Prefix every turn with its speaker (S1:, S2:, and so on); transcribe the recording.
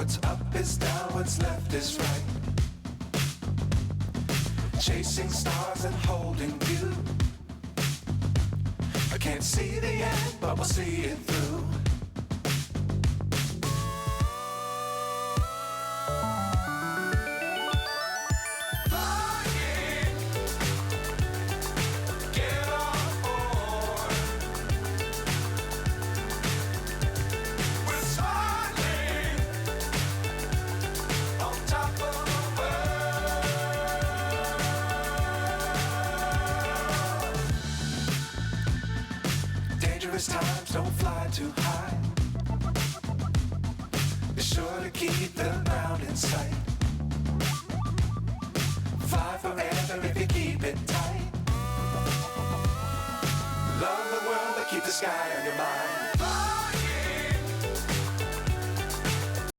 S1: What's up is down, what's left is right. Chasing stars and holding you. I can't see the end, but we'll see it through. Dangerous times, don't fly too high. Be sure to keep the ground in sight. Fly forever if you keep it tight. Love the world, but keep the sky on your mind.